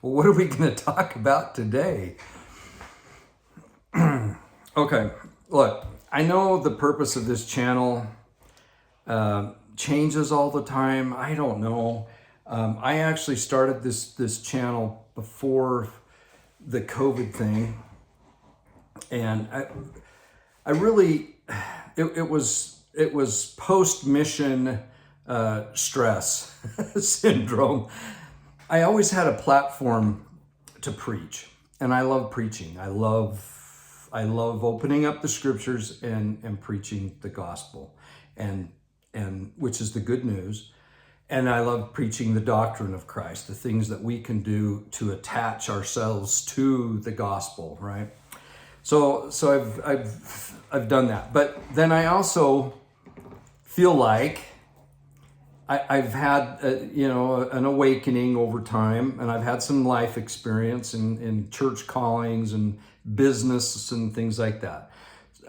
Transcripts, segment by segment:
Well, what are we going to talk about today? Okay, look, I know the purpose of this channel changes all the time. I don't know. I actually started this channel before the COVID thing, and I really it was post mission stress syndrome. I always had a platform to preach, and I love preaching. I love opening up the scriptures and preaching the gospel, and which is the good news. And I love preaching the doctrine of Christ, the things that we can do to attach ourselves to the gospel, right? So I've done that. But then I also feel like I've had an awakening over time, and I've had some life experience in church callings and business and things like that.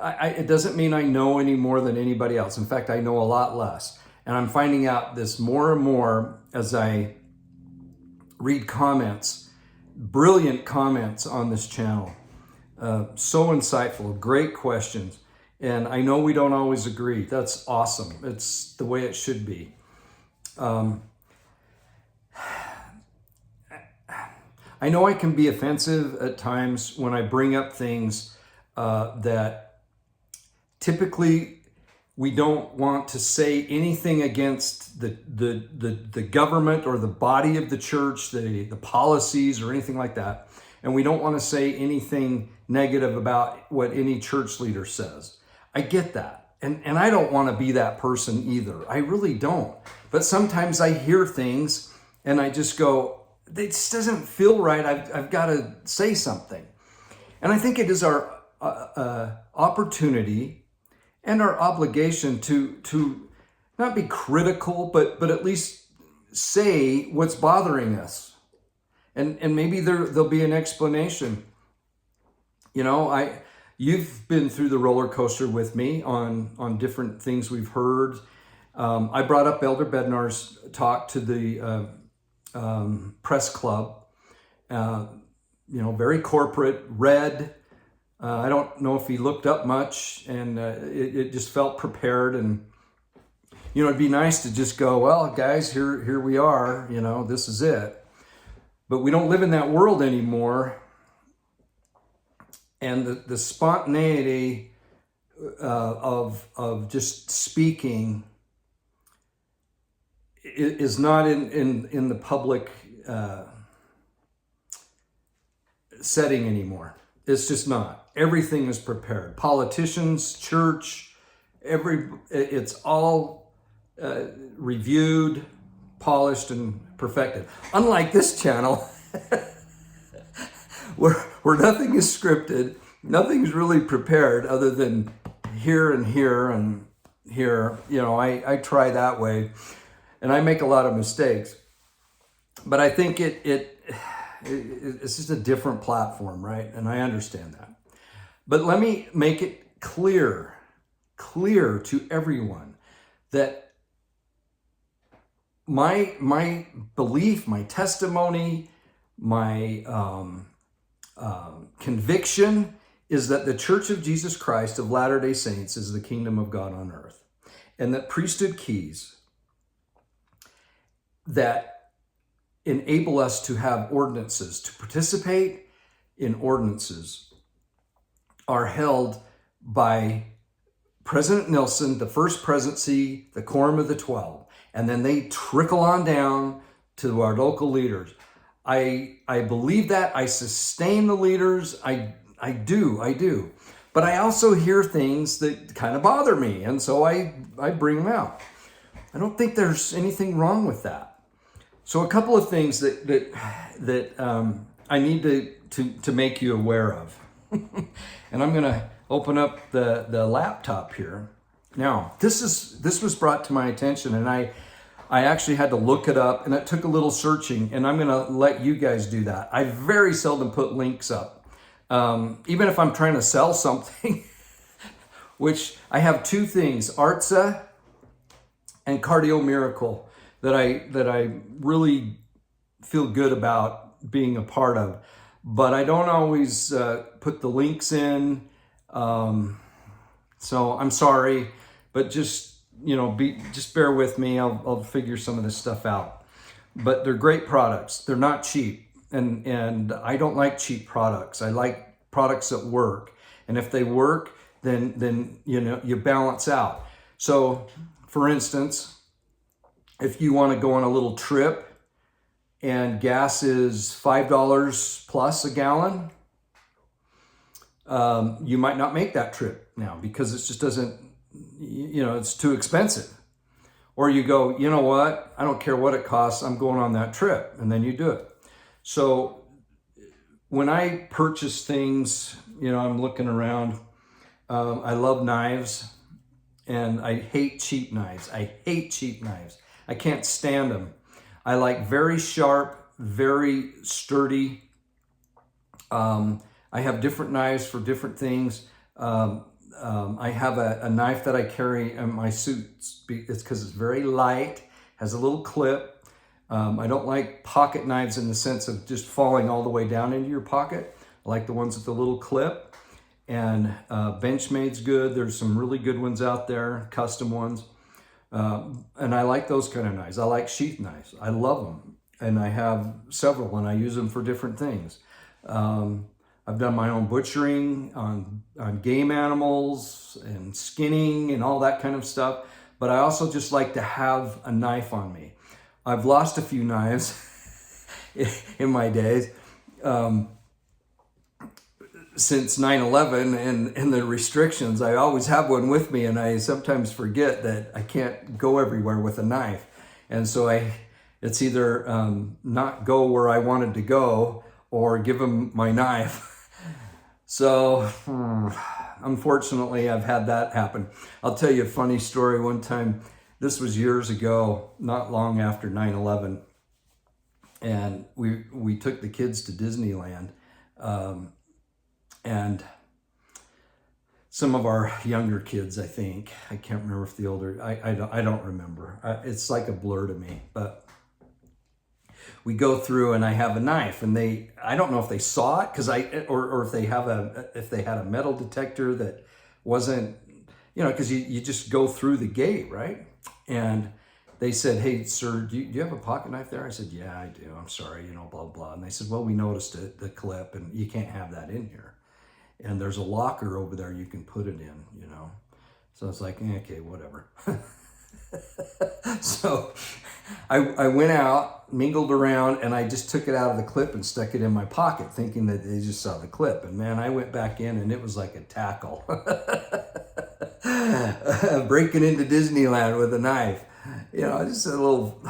It doesn't mean I know any more than anybody else. In fact, I know a lot less. And I'm finding out this more and more as I read comments, brilliant comments on this channel. So insightful, great questions. And I know we don't always agree. That's awesome. It's the way it should be. I know I can be offensive at times when I bring up things that typically we don't want to say anything against the government or the body of the church, the policies or anything like that. And we don't want to say anything negative about what any church leader says. I get that. And I don't want to be that person either. I really don't. But sometimes I hear things and I just go, it just doesn't feel right. I've got to say something. And I think it is our opportunity and our obligation to not be critical, but at least say what's bothering us. And maybe there'll be an explanation. You've been through the roller coaster with me on different things we've heard. I brought up Elder Bednar's talk to the press club. Very corporate, red. I don't know if he looked up much, and it just felt prepared. And it'd be nice to just go, well, guys, here we are. This is it. But we don't live in that world anymore. And the spontaneity of just speaking is not in the public setting anymore. It's just not. Everything is prepared. Politicians, church, it's all reviewed, polished, and perfected. Unlike this channel, where nothing is scripted, nothing's really prepared other than here and here and here. I try that way, and I make a lot of mistakes. But I think it's just a different platform, right? And I understand that. But let me make it clear to everyone that my belief, my testimony, my conviction is that the Church of Jesus Christ of Latter-day Saints is the kingdom of God on earth, and that priesthood keys that enable us to have ordinances, to participate in ordinances, are held by President Nelson, the first presidency, the Quorum of the 12, and then they trickle on down to our local leaders. I believe that. I sustain the leaders. I do. But I also hear things that kind of bother me, and so I bring them out. I don't think there's anything wrong with that. So a couple of things that I need to make you aware of. And I'm going to open up the laptop here. Now, this was brought to my attention, and I actually had to look it up, and it took a little searching, and I'm going to let you guys do that. I very seldom put links up, even if I'm trying to sell something, which I have two things, Artsa and Cardio Miracle, that I really feel good about being a part of. But I don't always put the links in. So I'm sorry, but just, just bear with me. I'll figure some of this stuff out. But they're great products. They're not cheap. And I don't like cheap products. I like products that work. And if they work, then you balance out. So for instance, if you want to go on a little trip and gas is $5 plus a gallon, you might not make that trip now because it just doesn't, it's too expensive. Or you go, you know what, I don't care what it costs, I'm going on that trip, and then you do it. So when I purchase things, I'm looking around, I love knives, and I hate cheap knives. I hate cheap knives. I can't stand them. I like very sharp, very sturdy. I have different knives for different things. I have a knife that I carry in my suits. It's because it's very light, has a little clip. I don't like pocket knives in the sense of just falling all the way down into your pocket. I like the ones with the little clip. And Benchmade's good. There's some really good ones out there, custom ones. And I like those kind of knives. I like sheath knives. I love them. And I have several, and I use them for different things. I've done my own butchering on game animals and skinning and all that kind of stuff. But I also just like to have a knife on me. I've lost a few knives in my days since 9/11 and the restrictions. I always have one with me, and I sometimes forget that I can't go everywhere with a knife. And so it's either not go where I wanted to go or give them my knife. So unfortunately, I've had that happen. I'll tell you a funny story. One time, this was years ago, not long after 9/11, and we took the kids to Disneyland, and some of our younger kids, I think, I can't remember if the older, I don't remember. It's like a blur to me, but we go through and I have a knife, and I don't know if they saw it or if they had a metal detector that wasn't, because you just go through the gate, right? And they said, "Hey, sir, do you have a pocket knife there?" I said, "Yeah, I do. I'm sorry, blah, blah." And they said, "Well, we noticed the clip, and you can't have that in here. And there's a locker over there you can put it in, So I was like, okay, whatever. So I went out, mingled around, and I just took it out of the clip and stuck it in my pocket, thinking that they just saw the clip. And man, I went back in, and it was like a tackle. Breaking into Disneyland with a knife. Just a little...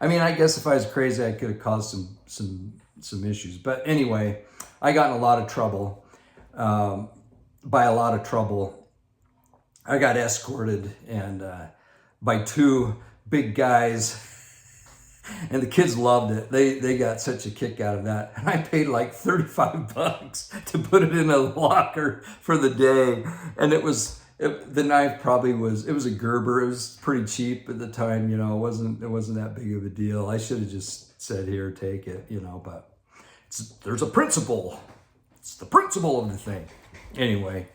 I mean, I guess if I was crazy, I could have caused some issues. But anyway, I got in a lot of trouble. By a lot of trouble, I got escorted and by two big guys, and the kids loved it. They got such a kick out of that. And I paid like $35 to put it in a locker for the day. And the knife probably was a Gerber. It was pretty cheap at the time, It wasn't that big of a deal. I should have just said, "Here, take it," but there's a principle. It's the principle of the thing. Anyway,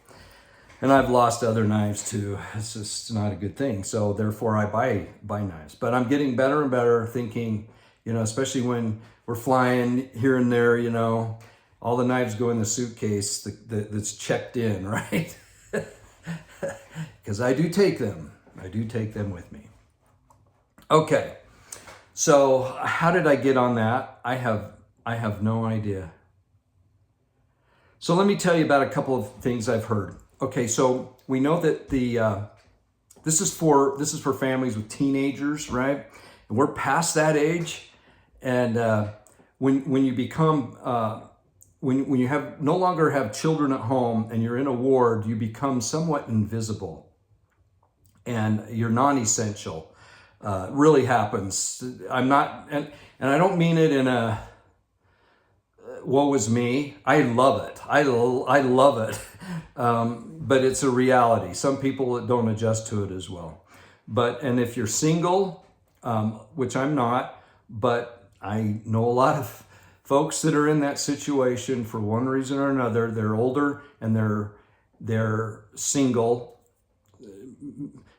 and I've lost other knives too. It's just not a good thing. So therefore I buy knives. But I'm getting better and better, thinking, especially when we're flying here and there, all the knives go in the suitcase that's checked in, right? Because I do take them. I do take them with me. Okay. So how did I get on that? I have no idea. So let me tell you about a couple of things I've heard. Okay, so we know that this is for families with teenagers, right? And we're past that age, and when you become when you no longer have children at home and you're in a ward, you become somewhat invisible, and you're non-essential. Really happens. I'm not, and I don't mean it in a woe is me. I love it. I love it. But it's a reality. Some people don't adjust to it as well. And if you're single, which I'm not, but I know a lot of folks that are in that situation for one reason or another. They're older and they're single,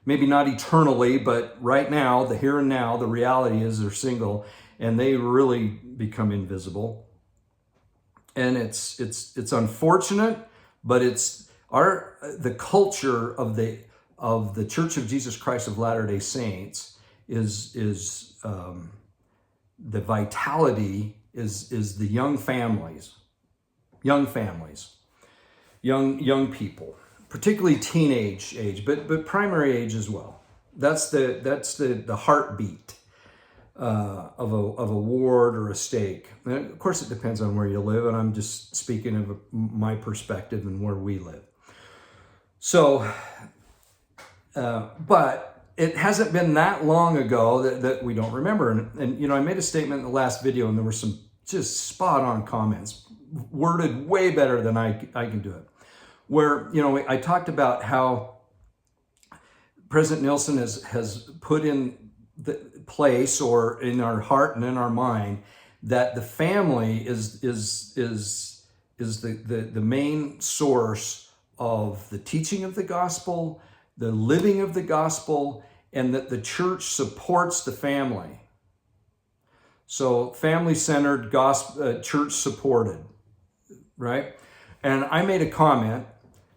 maybe not eternally, but right now, the here and now, the reality is they're single, and they really become invisible. And it's unfortunate, but it's the culture of the Church of Jesus Christ of Latter-day Saints is the vitality is the young families, young people, particularly teenage age, but primary age as well. That's the heartbeat of a ward or a stake. And of course, it depends on where you live, and I'm just speaking of my perspective and where we live. So, but it hasn't been that long ago that we don't remember. And I made a statement in the last video, and there were some just spot on comments, worded way better than I can do it. Where, I talked about how President Nelson has put in the place, or in our heart and in our mind, that the family is the main source of the teaching of the gospel, the living of the gospel, and that the church supports the family. So family-centered, gospel, church supported, right? And I made a comment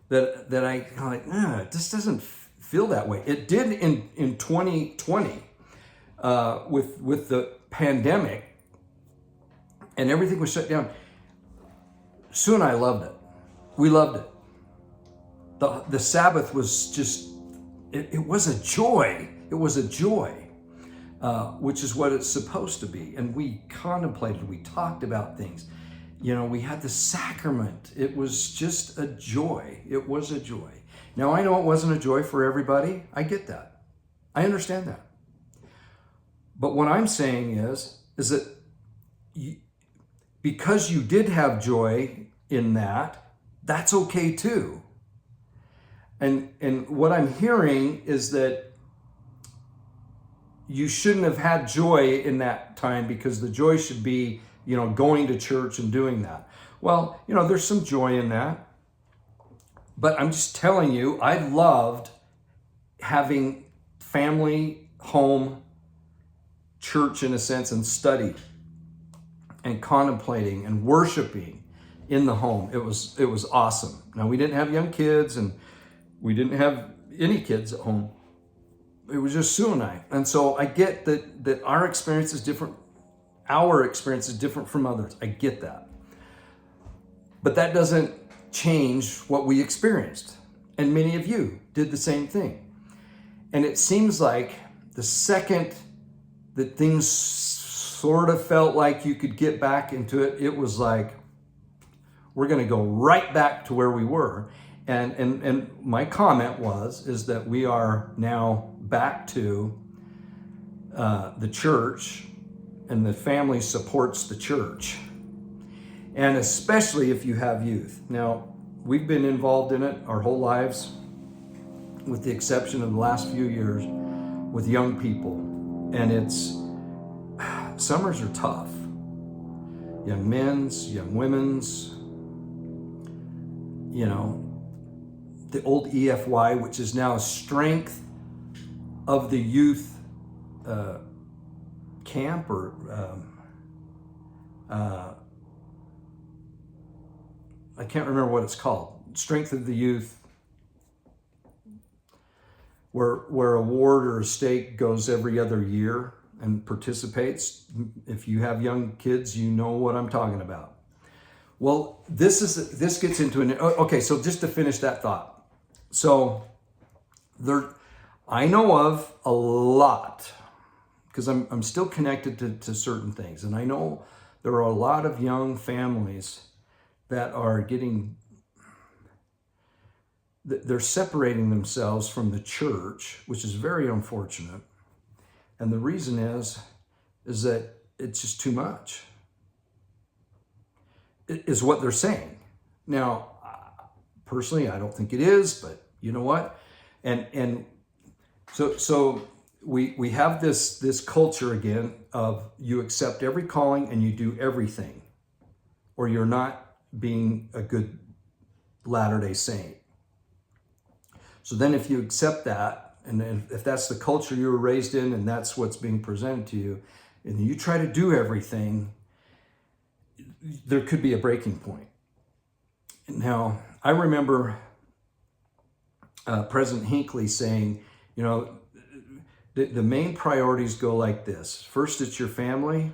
that I like, this doesn't feel that way. It did in 2020 with the pandemic, and everything was shut down. Sue and I loved it. We loved it. The Sabbath was just, it was a joy. It was a joy, which is what it's supposed to be. And we contemplated, we talked about things. We had the sacrament. It was just a joy. It was a joy. Now, I know it wasn't a joy for everybody. I get that. I understand that. But what I'm saying is that because you did have joy in that, that's okay too. And what I'm hearing is that you shouldn't have had joy in that time, because the joy should be, going to church and doing that. Well, there's some joy in that. But I'm just telling you, I loved having family, home, church in a sense, and study and contemplating and worshiping in the home. It was awesome. Now, we didn't have young kids, and we didn't have any kids at home. It was just Sue and I. And so I get that our experience is different. Our experience is different from others. I get that. But that doesn't change what we experienced. And many of you did the same thing. And it seems like the second that things sort of felt like you could get back into it, it was like, we're going to go right back to where we were. And my comment is that we are now back to the church, and the family supports the church. And especially if you have youth. Now, we've been involved in it our whole lives, with the exception of the last few years, with young people. And summers are tough. Young men's, young women's, the old FSY, which is now Strength of the Youth camp, or I can't remember what it's called. Strength of the Youth, where a ward or a stake goes every other year and participates. If you have young kids, you know what I'm talking about. Well, this gets into okay, so just to finish that thought. So I know of a lot, because I'm still connected to certain things. And I know there are a lot of young families that are they're separating themselves from the church, which is very unfortunate. And the reason is that it's just too much, is what they're saying. Now, personally, I don't think it is, but you know what? And so we have this culture again of you accept every calling and you do everything, or you're not being a good Latter-day Saint. So then if you accept that, and if that's the culture you were raised in and that's what's being presented to you, and you try to do everything, there could be a breaking point. Now, I remember President Hinckley saying, you know, the main priorities go like this. First, it's your family,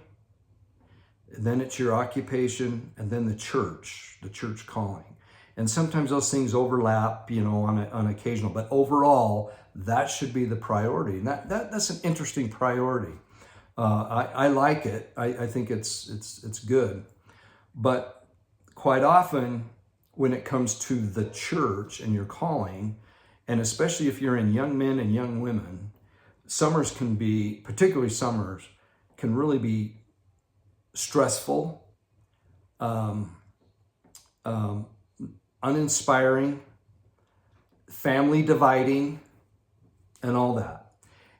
then it's your occupation, and then the church calling. And sometimes those things overlap, you know, on occasional, but overall, that should be the priority. And that's an interesting priority. I like it. I think it's good. But quite often, when it comes to the church and your calling, and especially if you're in young men and young women, summers can be, particularly summers, can really be stressful, uninspiring, family dividing, and all that.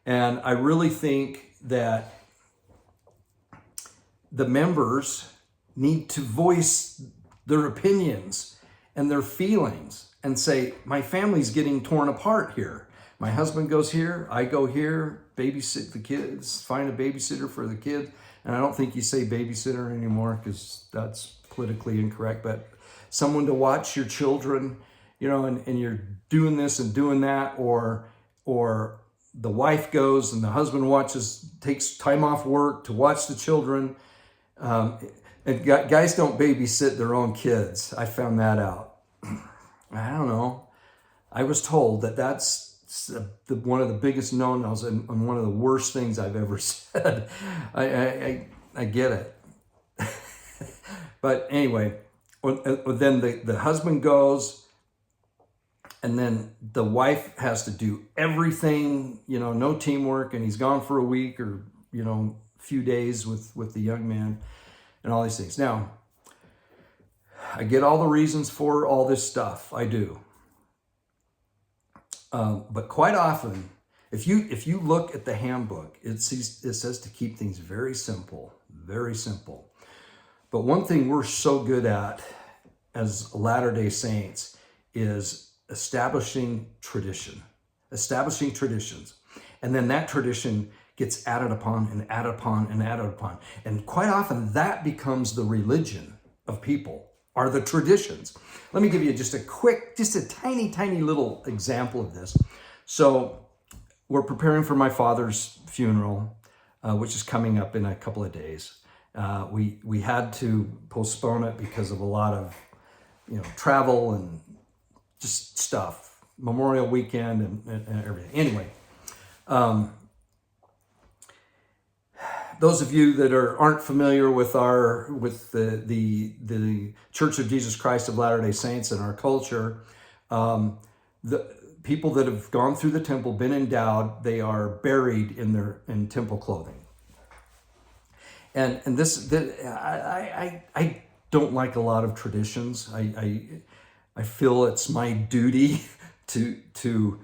And I really think that the members need to voice their opinions and their feelings and say, my family's getting torn apart here. My husband goes here, I go here, babysit the kids, find a babysitter for the kids. And I don't think you say babysitter anymore because that's politically incorrect, but someone to watch your children, you know, and you're doing this and doing that, or the wife goes and the husband takes time off work to watch the children. And guys don't babysit their own kids. I found that out. I don't know. I was told that that's one of the biggest no-nos and one of the worst things I've ever said. I get it. But anyway, then the husband goes, and then the wife has to do everything, you know, no teamwork, and he's gone for a week or, you know, a few days with the young man and all these things. Now, I get all the reasons for all this stuff. I do. But quite often, if you look at the handbook, it says to keep things very simple, very simple. But one thing we're so good at as Latter-day Saints is establishing traditions. And then that tradition gets added upon and added upon and added upon. And quite often that becomes the religion of people, are the traditions. Let me give you just a tiny, tiny little example of this. So we're preparing for my father's funeral, which is coming up in a couple of days. We had to postpone it because of a lot of, you know, travel and just stuff, Memorial Weekend and everything. Anyway, those of you that aren't familiar with the Church of Jesus Christ of Latter-day Saints and our culture, the people that have gone through the temple, been endowed, they are buried in temple clothing. And I don't like a lot of traditions. I feel it's my duty to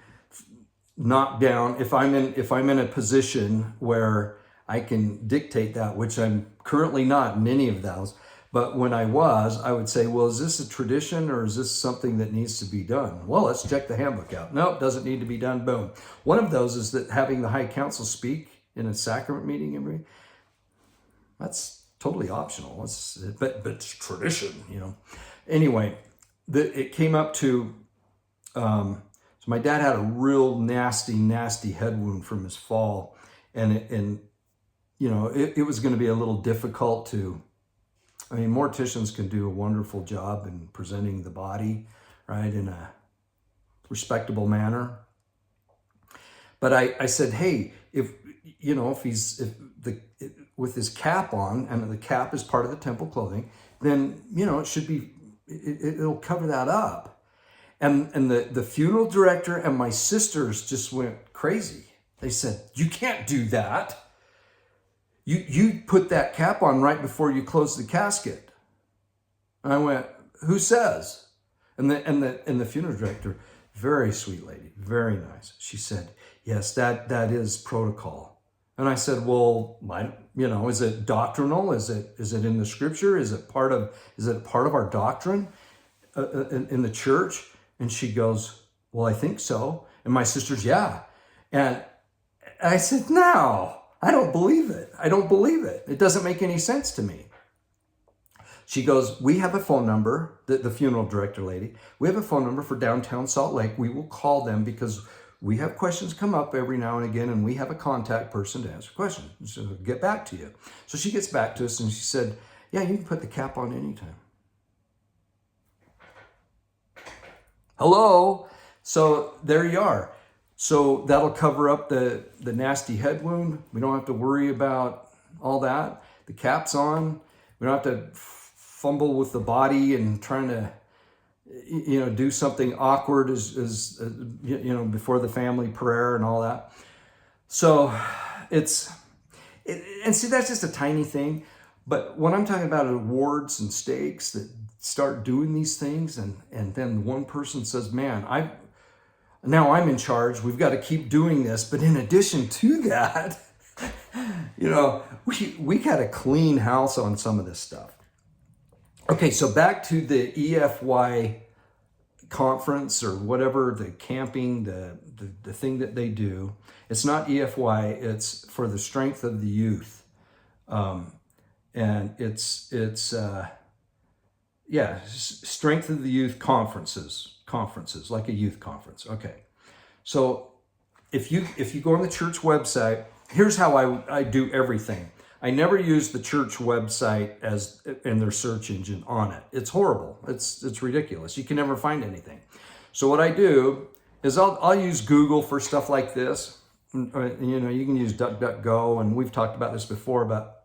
knock down, if I'm in a position where I can dictate that, which I'm currently not in any of those. But when I would say, well, is this a tradition or is this something that needs to be done? Well, let's check the handbook out. Nope, doesn't need to be done. Boom. One of those is that having the High Council speak in a sacrament meeting, that's totally optional. But it's tradition, you know. Anyway, it came up to, so my dad had a real nasty head wound from his fall. And you know, it was going to be a little difficult morticians can do a wonderful job in presenting the body, right, in a respectable manner. But I said, hey, with his cap on, and the cap is part of the temple clothing, then, you know, it'll cover that up. And the funeral director and my sisters just went crazy. They said, you can't do that. You put that cap on right before you close the casket. And I went, who says? And the funeral director, very sweet lady, very nice. She said, Yes, that is protocol. And I said, well, is it doctrinal? Is it in the scripture? Is it part of our doctrine in the church? And she goes, well, I think so. And my sister's, yeah. And I said, no, I don't believe it. I don't believe it. It doesn't make any sense to me. She goes, we have a phone number, the funeral director lady. We have a phone number for downtown Salt Lake. We will call them because we have questions come up every now and again, and we have a contact person to answer questions. So get back to you. So she gets back to us and she said, yeah, you can put the cap on anytime. Hello. So there you are. So that'll cover up the nasty head wound. We don't have to worry about all that. The cap's on. We don't have to fumble with the body and trying to, do something awkward as before the family prayer and all that. So and see, that's just a tiny thing. But when I'm talking about awards and stakes that start doing these things, and then one person says, man, now I'm in charge. We've got to keep doing this. But in addition to that, we got to clean house on some of this stuff. Okay, so back to the EFY conference or whatever, the camping, the thing that they do. It's not EFY, it's for the strength of the youth. And it's strength of the youth conferences, like a youth conference. Okay. So if you go on the church website, here's how I do everything. I never use the church website as in their search engine on it. It's horrible. It's ridiculous. You can never find anything. So what I do is I'll use Google for stuff like this. You can use DuckDuckGo, and we've talked about this before, but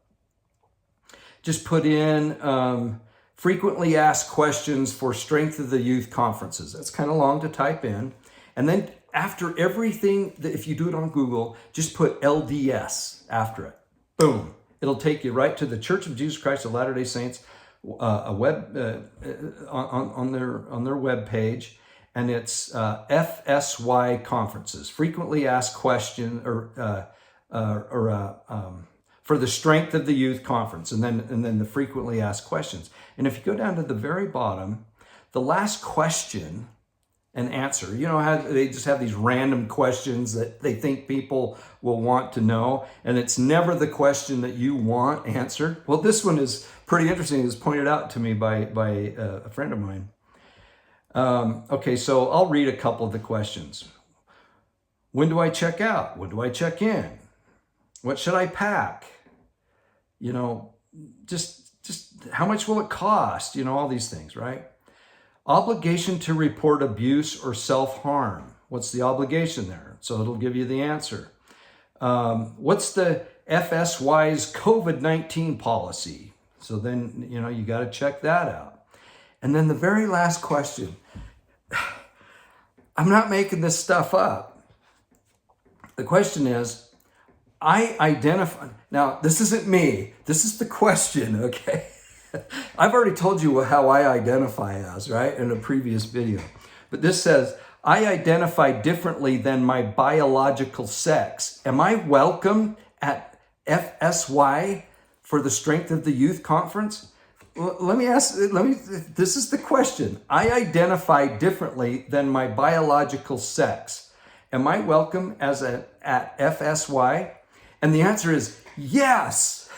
just put in frequently asked questions for Strength of the Youth conferences. That's kind of long to type in. And then after everything, if you do it on Google, just put LDS after it. Boom. It'll take you right to the Church of Jesus Christ of Latter-day Saints a web on their web page, and it's FSY conferences, frequently asked question for the Strength of the Youth conference, and then the frequently asked questions. And if you go down to the very bottom, the last question and answer, how they just have these random questions that they think people will want to know, and it's never the question that you want answered. Well, this one is pretty interesting. It was pointed out to me by a friend of mine. Okay, so I'll read a couple of the questions. When do I check out? When do I check in? What should I pack? Just how much will it cost? All these things, right? Obligation to report abuse or self-harm. What's the obligation there? So it'll give you the answer. What's the FSY's COVID-19 policy? So then, you got to check that out. And then the very last question. I'm not making this stuff up. The question is, I identify. Now, this isn't me. This is the question, okay? I've already told you how I identify as, right, in a previous video. But this says, I identify differently than my biological sex. Am I welcome at FSY for the Strength of the Youth conference? This is the question. I identify differently than my biological sex. Am I welcome at FSY? And the answer is yes.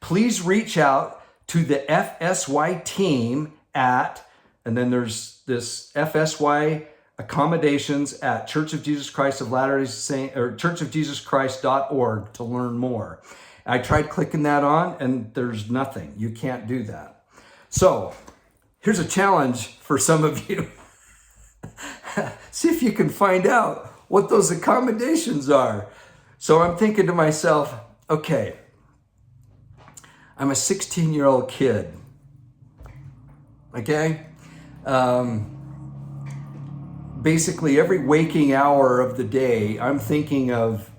Please reach out to the FSY team at, and then there's this FSY accommodations at Church of Jesus Christ of Latter-day Saints, or churchofjesuschrist.org to learn more. I tried clicking that on and there's nothing. You can't do that. So here's a challenge for some of you. See if you can find out what those accommodations are. So I'm thinking to myself, okay, I'm a 16-year-old kid, okay? Basically, every waking hour of the day, I'm thinking of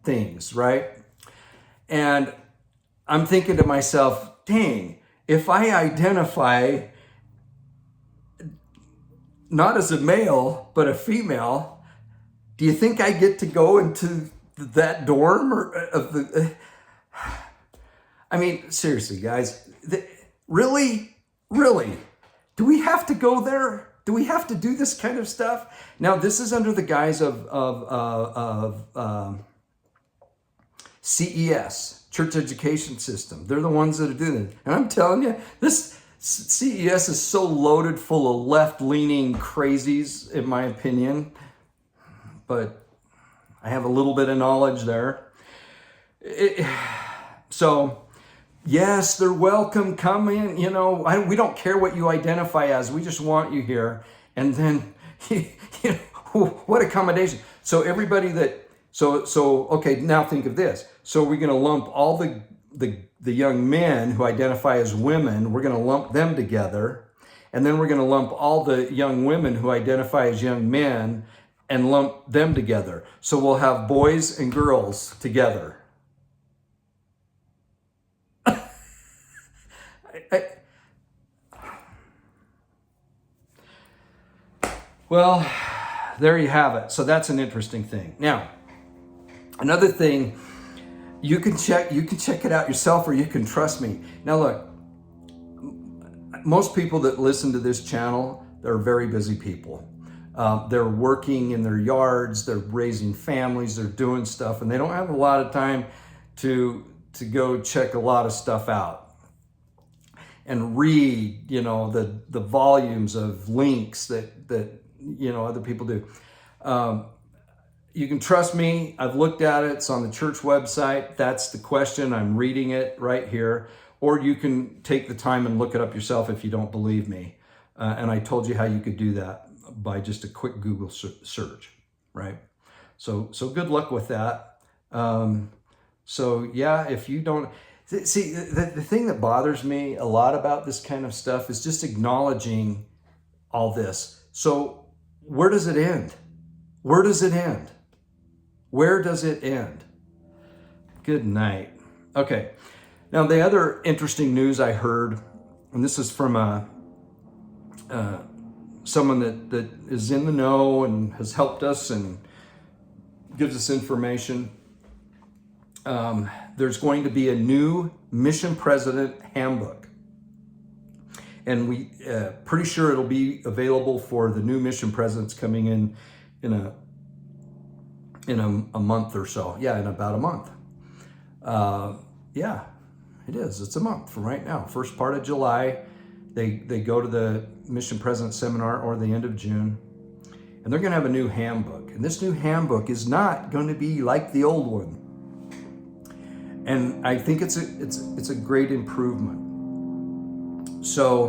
things, right? And I'm thinking to myself, dang, if I identify not as a male, but a female, Do you think I get to go into that dorm or of the? I mean, seriously, guys, really, really, do we have to go there? Do we have to do this kind of stuff? Now, this is under the guise of CES, Church Education System. They're the ones that are doing it. And I'm telling you, this CES is so loaded full of left-leaning crazies, in my opinion. But I have a little bit of knowledge there. So, yes, they're welcome. Come in. You know, we don't care what you identify as. We just want you here. And then, you know, what accommodation. So everybody that, okay, now think of this. So we're going to lump all the young men who identify as women, we're going to lump them together. And then we're going to lump all the young women who identify as young men and lump them together. So we'll have boys and girls together. Well, there you have it. So that's an interesting thing. Now, another thing, you can check it out yourself, or you can trust me. Now look, most people that listen to this channel, they're very busy people. They're working in their yards, they're raising families, they're doing stuff, and they don't have a lot of time to go check a lot of stuff out and read, you know, the volumes of links that you know other people do. You can trust me. I've looked at it. It's on the church website. That's the question. I'm reading it right here. Or you can take the time and look it up yourself if you don't believe me. And I told you how you could do that by just a quick Google search, right? So good luck with that. So yeah, if you don't, see, the thing that bothers me a lot about this kind of stuff is just acknowledging all this. So where does it end? Where does it end? Where does it end? Good night. Okay. Now, the other interesting news I heard, and this is from someone that is in the know and has helped us and gives us information. There's going to be a new mission president handbook. And we pretty sure it'll be available for the new mission presidents coming in a month or so. Yeah, in about a month. Yeah, it is. It's a month from right now. First part of July, they go to the mission president seminar, or the end of June, and they're going to have a new handbook. And this new handbook is not going to be like the old one. And I think it's a great improvement. So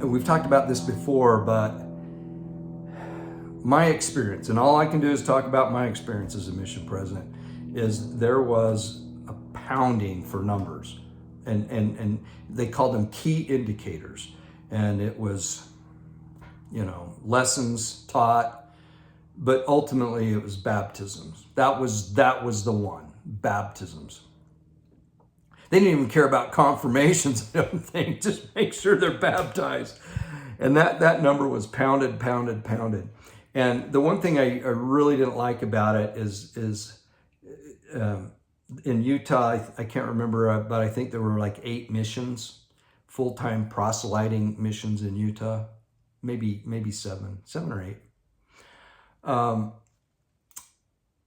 we've talked about this before, but my experience, and all I can do is talk about my experience as a mission president, is there was a pounding for numbers, and they called them key indicators, and it was, you know, lessons taught, but ultimately it was baptisms. That was the one, baptisms. They didn't even care about confirmations, I don't think. Just make sure they're baptized. And that number was pounded. And the one thing I really didn't like about it is in Utah, I can't remember, but I think there were like 8 missions, full-time proselyting missions in Utah, maybe 7 or 8.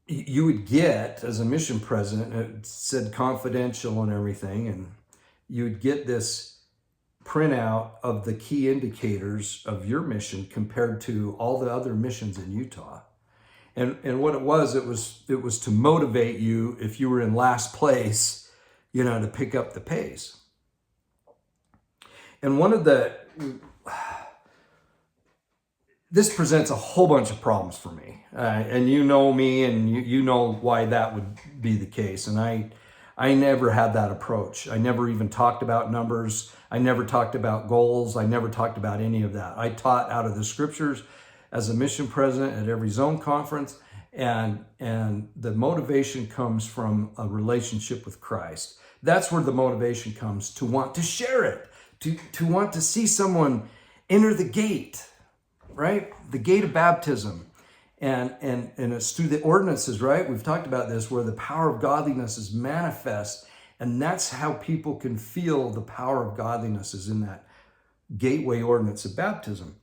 You would get, as a mission president, it said confidential and everything, and you would get this printout of the key indicators of your mission compared to all the other missions in Utah. And what it was to motivate you if you were in last place, you know, to pick up the pace. And this presents a whole bunch of problems for me. And you know me, and you know why that would be the case. And I never had that approach. I never even talked about numbers. I never talked about goals. I never talked about any of that. I taught out of the scriptures as a mission president at every zone conference. And the motivation comes from a relationship with Christ. That's where the motivation comes, to want to share it, to want to see someone enter the gate, right? The gate of baptism. And it's through the ordinances, right? We've talked about this, where the power of godliness is manifest. And that's how people can feel the power of godliness, is in that gateway ordinance of baptism.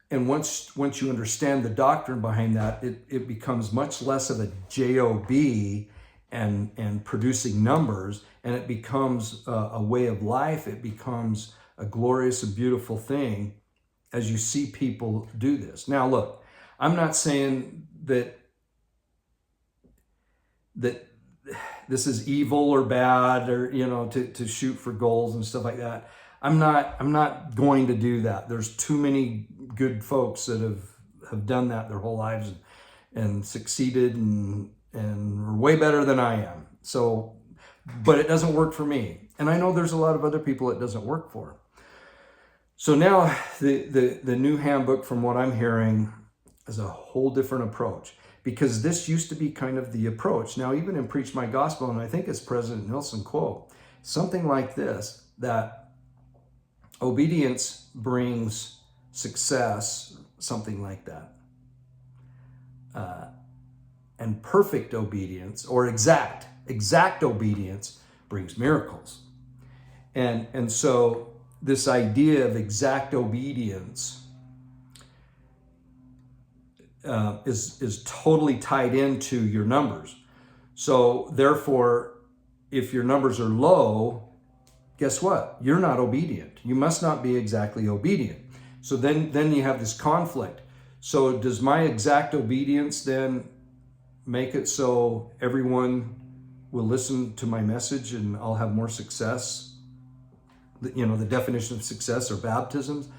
And once you understand the doctrine behind that, it becomes much less of a job and producing numbers, and it becomes a way of life. It becomes a glorious and beautiful thing as you see people do this. Now, look, I'm not saying that this is evil or bad, or to shoot for goals and stuff like that. I'm not going to do that. There's too many good folks that have done that their whole lives and succeeded and are way better than I am. So, but it doesn't work for me. And I know there's a lot of other people it doesn't work for. So now the new handbook, from what I'm hearing, is a whole different approach, because this used to be kind of the approach. Now, even in Preach My Gospel, and I think it's President Nelson quote, something like this, that obedience brings success, something like that. And perfect obedience, or exact obedience, brings miracles. And so this idea of exact obedience is totally tied into your numbers. So therefore, if your numbers are low, guess what? You're not obedient. You must not be exactly obedient. So then you have this conflict. So does my exact obedience then make it so everyone will listen to my message and I'll have more success? The definition of success or baptisms.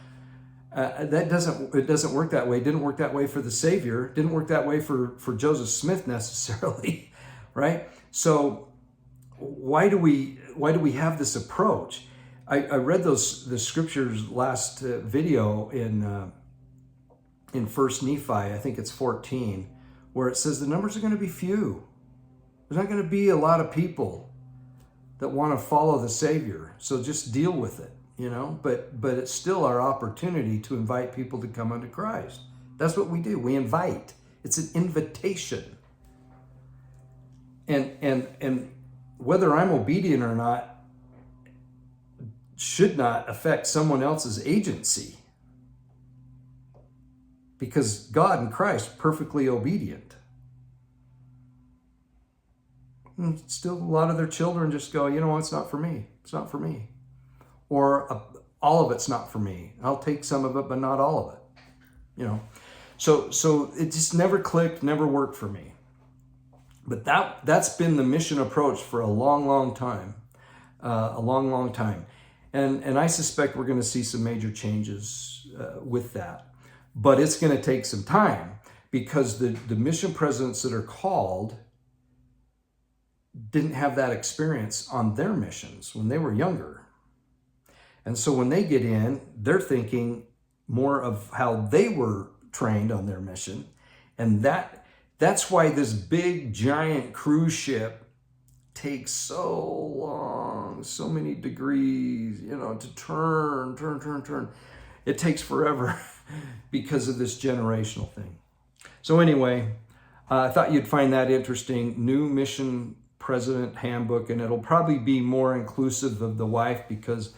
It doesn't work that way. It didn't work that way for the Savior. It didn't work that way for Joseph Smith necessarily, right? So why do we have this approach? I read the scriptures last video in 1 Nephi, I think it's 14, where it says the numbers are going to be few. There's not going to be a lot of people that want to follow the Savior. So just deal with it, but it's still our opportunity to invite people to come unto Christ. That's what we do. We invite. It's an invitation. And whether I'm obedient or not should not affect someone else's agency, because God and Christ are perfectly obedient. And still, a lot of their children just go, it's not for me. It's not for me. Or all of it's not for me. I'll take some of it, but not all of it. So it just never clicked, never worked for me. But that's been the mission approach for a long, long time. And I suspect we're going to see some major changes with that. But it's going to take some time, because the mission presidents that are called didn't have that experience on their missions when they were younger. And so when they get in, they're thinking more of how they were trained on their mission. And that's why this big, giant cruise ship takes so long, so many degrees, to turn. It takes forever because of this generational thing. So anyway, I thought you'd find that interesting. New mission president handbook, and it'll probably be more inclusive of the wife because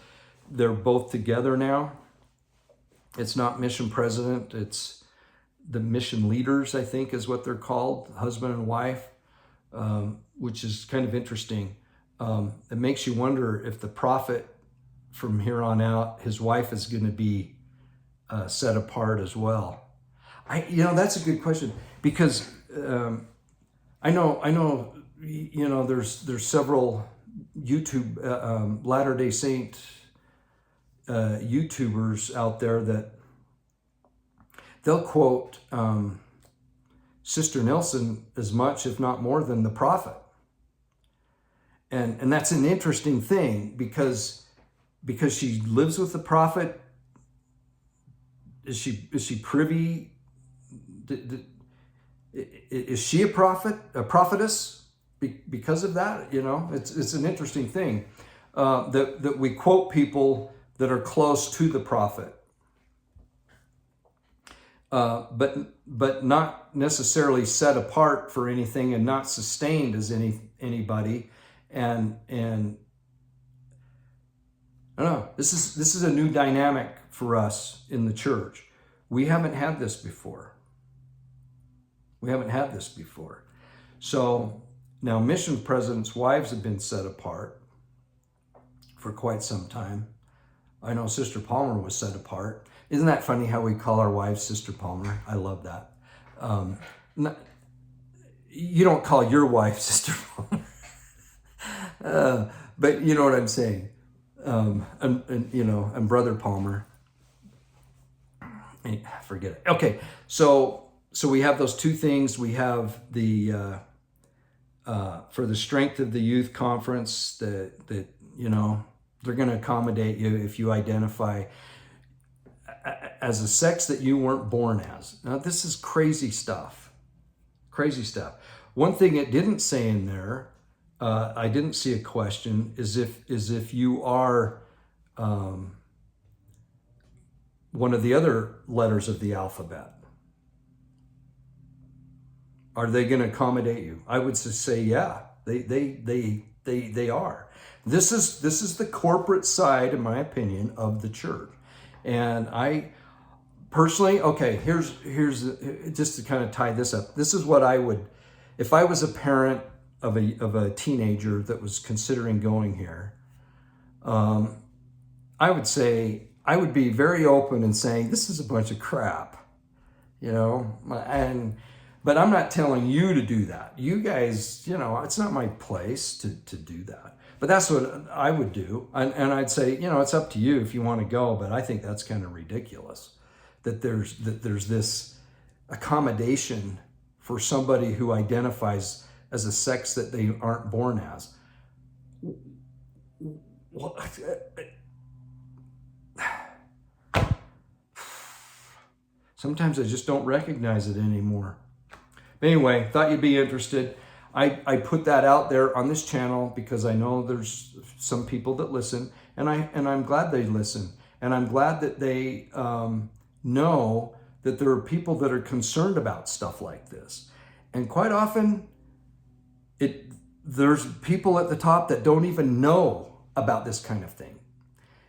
they're both together now. It's not mission president, it's the mission leaders, I think is what they're called, husband and wife, which is kind of interesting. It makes you wonder if the prophet from here on out, his wife is going to be set apart as well. That's a good question, because I know there's several YouTube Latter-day Saint YouTubers out there that they'll quote Sister Nelson as much, if not more, than the prophet. And that's an interesting thing, because she lives with the prophet. Is she privy? Is she a prophetess because of that? It's an interesting thing that we quote people that are close to the prophet. but not necessarily set apart for anything and not sustained as anybody. And I don't know. This is a new dynamic for us in the church. We haven't had this before. We haven't had this before. So now mission presidents' wives have been set apart for quite some time. I know Sister Palmer was set apart. Isn't that funny how we call our wives Sister Palmer? I love that. Not, you don't call your wife Sister Palmer, but you know what I'm saying. And Brother Palmer. Forget it. Okay, so we have those two things. We have the for the strength of the youth conference that they're going to accommodate you if you identify as a sex that you weren't born as. Now this is crazy stuff. Crazy stuff. One thing it didn't say in there, I didn't see a question, is if you are one of the other letters of the alphabet. Are they going to accommodate you? I would just say, yeah, they are. This is the corporate side, in my opinion, of the church. And I personally, okay, here's just to kind of tie this up. This is what I would, if I was a parent of a teenager that was considering going here, I would say, I would be very open in saying, this is a bunch of crap, but I'm not telling you to do that. You guys, it's not my place to do that. But that's what I would do. And I'd say, it's up to you if you want to go, but I think that's kind of ridiculous that there's this accommodation for somebody who identifies as a sex that they aren't born as. Sometimes I just don't recognize it anymore. Anyway, thought you'd be interested. I put that out there on this channel because I know there's some people that listen, and I'm glad they listen, and I'm glad that they know that there are people that are concerned about stuff like this. And quite often, there's people at the top that don't even know about this kind of thing.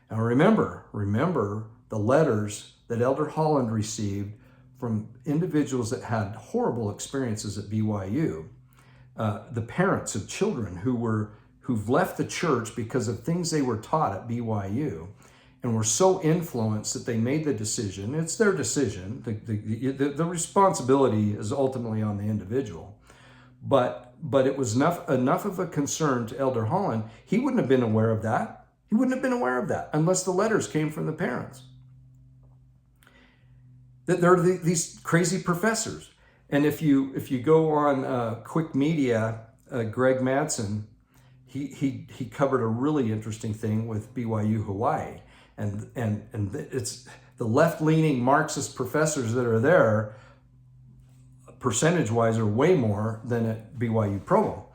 Now remember the letters that Elder Holland received from individuals that had horrible experiences at BYU. The parents of children who've left the church because of things they were taught at BYU and were so influenced that they made the decision. It's their decision. The responsibility is ultimately on the individual. But it was enough of a concern to Elder Holland. He wouldn't have been aware of that. He wouldn't have been aware of that unless the letters came from the parents. That there are these crazy professors. And if you go on Quick Media, Greg Madsen, he covered a really interesting thing with BYU Hawaii, and it's the left-leaning Marxist professors that are there, percentage-wise, are way more than at BYU Provo.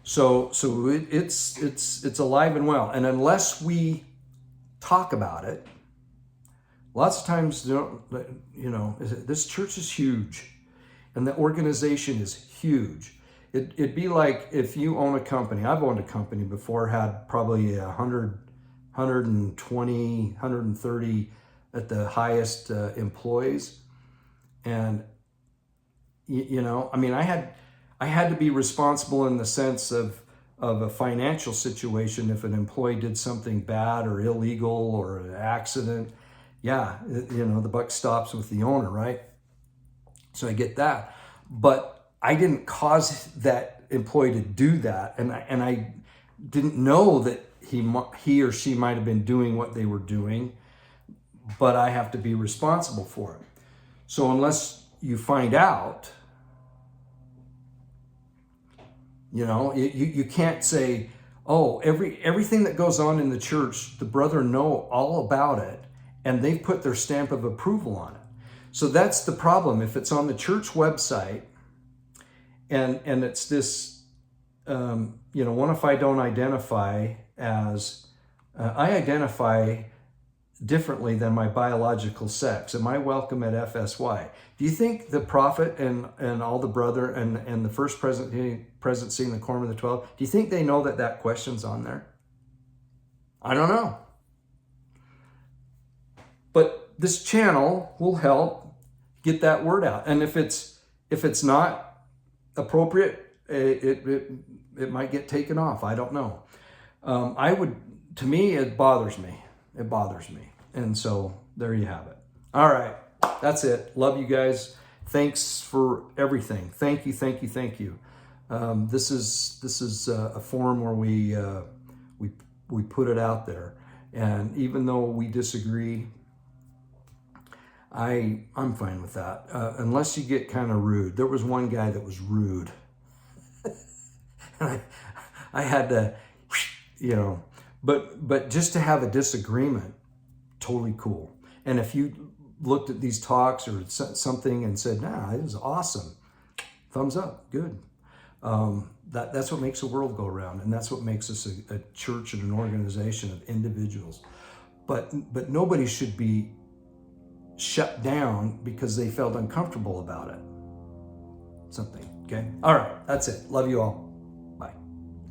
So it's alive and well, and unless we talk about it, lots of times this church is huge. And the organization is huge. It'd be like if you own a company. I've owned a company before, had probably 100, 120, 130 at the highest employees. And, I had to be responsible in the sense of a financial situation. If an employee did something bad or illegal or an accident, the buck stops with the owner, right? So I get that, but I didn't cause that employee to do that, and I didn't know that he or she might have been doing what they were doing, but I have to be responsible for it. So unless you find out, you can't say, oh, everything that goes on in the church, the brother know all about it, and they've put their stamp of approval on it. So that's the problem. If it's on the church website and it's this, what if I don't identify as, I identify differently than my biological sex? Am I welcome at FSY? Do you think the prophet and all the brother and the first presidency and the quorum of the 12, do you think they know that question's on there? I don't know. But this channel will help get that word out. And if it's not appropriate, it might get taken off. I don't know. To me, it bothers me. It bothers me. And so there you have it. All right. That's it. Love you guys. Thanks for everything. Thank you, thank you, thank you. This is a forum where we put it out there. And even though we disagree, I'm fine with that. Unless you get kind of rude. There was one guy that was rude. I had to, but just to have a disagreement, totally cool. And if you looked at these talks or something and said, nah, it was awesome, thumbs up, good. That's what makes the world go around, and that's what makes us a church and an organization of individuals. But nobody should be shut down because they felt uncomfortable about it. Something, okay? All right, that's it. Love you all.